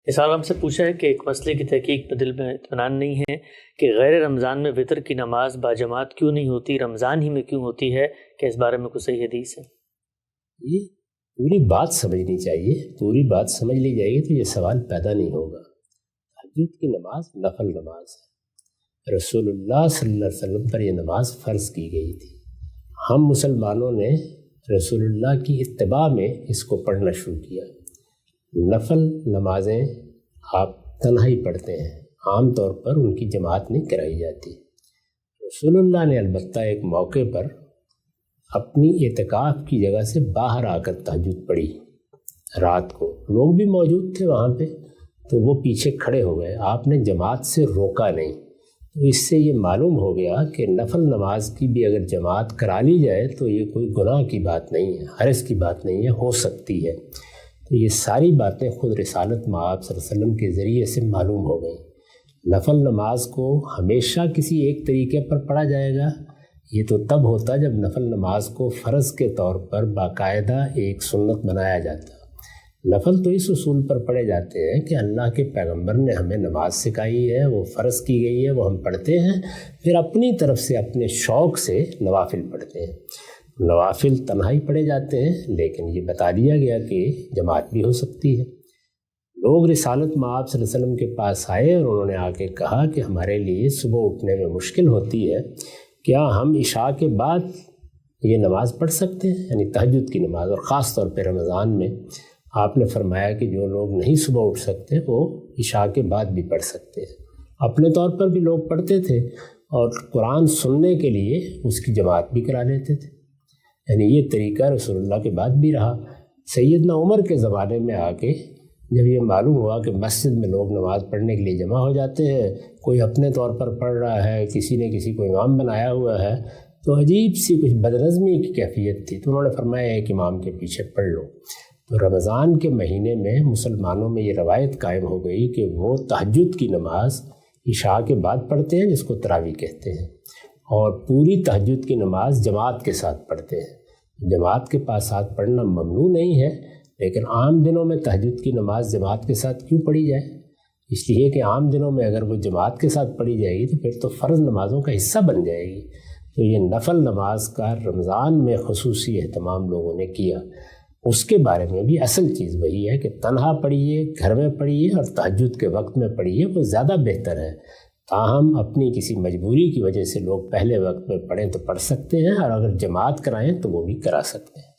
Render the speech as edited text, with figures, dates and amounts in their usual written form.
اس سال ہم سے پوچھا ہے کہ ایک مسئلے کی تحقیق میں دل میں اطمینان نہیں ہے کہ غیر رمضان میں وطر کی نماز باجماعت کیوں نہیں ہوتی، رمضان ہی میں کیوں ہوتی ہے؟ کہ اس بارے میں کوئی صحیح حدیث ہے؟ یہ پوری بات سمجھنی چاہیے، پوری بات سمجھ لی جائے گی تو یہ سوال پیدا نہیں ہوگا۔ تہجد کی نماز نفل نماز ہے، رسول اللہ صلی اللہ علیہ وسلم پر یہ نماز فرض کی گئی تھی۔ ہم مسلمانوں نے رسول اللہ کی اتباع میں اس کو پڑھنا شروع کیا۔ نفل نمازیں آپ تنہائی پڑھتے ہیں، عام طور پر ان کی جماعت نہیں کرائی جاتی۔ رسول اللہ نے البتہ ایک موقع پر اپنی اعتکاف کی جگہ سے باہر آ کر تہجد پڑھی رات کو، لوگ بھی موجود تھے وہاں پہ، تو وہ پیچھے کھڑے ہو گئے، آپ نے جماعت سے روکا نہیں۔ تو اس سے یہ معلوم ہو گیا کہ نفل نماز کی بھی اگر جماعت کرا لی جائے تو یہ کوئی گناہ کی بات نہیں ہے، حرج کی بات نہیں ہے، ہو سکتی ہے۔ تو یہ ساری باتیں خود رسالت مآب صلی اللہ علیہ وسلم کے ذریعے سے معلوم ہو گئیں۔ نفل نماز کو ہمیشہ کسی ایک طریقے پر پڑھا جائے گا، یہ تو تب ہوتا جب نفل نماز کو فرض کے طور پر باقاعدہ ایک سنت بنایا جاتا۔ نفل تو اس اصول پر پڑھے جاتے ہیں کہ اللہ کے پیغمبر نے ہمیں نماز سکھائی ہے، وہ فرض کی گئی ہے، وہ ہم پڑھتے ہیں، پھر اپنی طرف سے اپنے شوق سے نوافل پڑھتے ہیں۔ نوافل تنہائی پڑھے جاتے ہیں، لیکن یہ بتا دیا گیا کہ جماعت بھی ہو سکتی ہے۔ لوگ رسالت مآب صلی اللہ علیہ وسلم کے پاس آئے اور انہوں نے آ کے کہا کہ ہمارے لیے صبح اٹھنے میں مشکل ہوتی ہے، کیا ہم عشاء کے بعد یہ نماز پڑھ سکتے ہیں، یعنی تہجد کی نماز، اور خاص طور پہ رمضان میں؟ آپ نے فرمایا کہ جو لوگ نہیں صبح اٹھ سکتے وہ عشاء کے بعد بھی پڑھ سکتے ہیں۔ اپنے طور پر بھی لوگ پڑھتے تھے اور قرآن سننے کے لیے اس کی جماعت بھی کرا لیتے تھے، یعنی یہ طریقہ رسول اللہ کے بعد بھی رہا۔ سیدنا عمر کے زمانے میں آ کے جب یہ معلوم ہوا کہ مسجد میں لوگ نماز پڑھنے کے لیے جمع ہو جاتے ہیں، کوئی اپنے طور پر پڑھ رہا ہے، کسی نے کسی کو امام بنایا ہوا ہے، تو عجیب سی کچھ بدنظمی کی کیفیت تھی، تو انہوں نے فرمایا ایک امام کے پیچھے پڑھ لو۔ تو رمضان کے مہینے میں مسلمانوں میں یہ روایت قائم ہو گئی کہ وہ تہجد کی نماز عشاء کے بعد پڑھتے ہیں، جس کو تراویح کہتے ہیں، اور پوری تہجد کی نماز جماعت کے ساتھ پڑھتے ہیں۔ جماعت کے ساتھ پڑھنا ممنوع نہیں ہے، لیکن عام دنوں میں تہجد کی نماز جماعت کے ساتھ کیوں پڑھی جائے؟ اس لیے کہ عام دنوں میں اگر وہ جماعت کے ساتھ پڑھی جائے گی تو پھر تو فرض نمازوں کا حصہ بن جائے گی۔ تو یہ نفل نماز کا رمضان میں خصوصی اہتمام لوگوں نے کیا۔ اس کے بارے میں بھی اصل چیز وہی ہے کہ تنہا پڑھیے، گھر میں پڑھیے، اور تہجد کے وقت میں پڑھیے، وہ زیادہ بہتر ہے۔ تاہم اپنی کسی مجبوری کی وجہ سے لوگ پہلے وقت میں پڑھیں تو پڑھ سکتے ہیں، اور اگر جماعت کرائیں تو وہ بھی کرا سکتے ہیں۔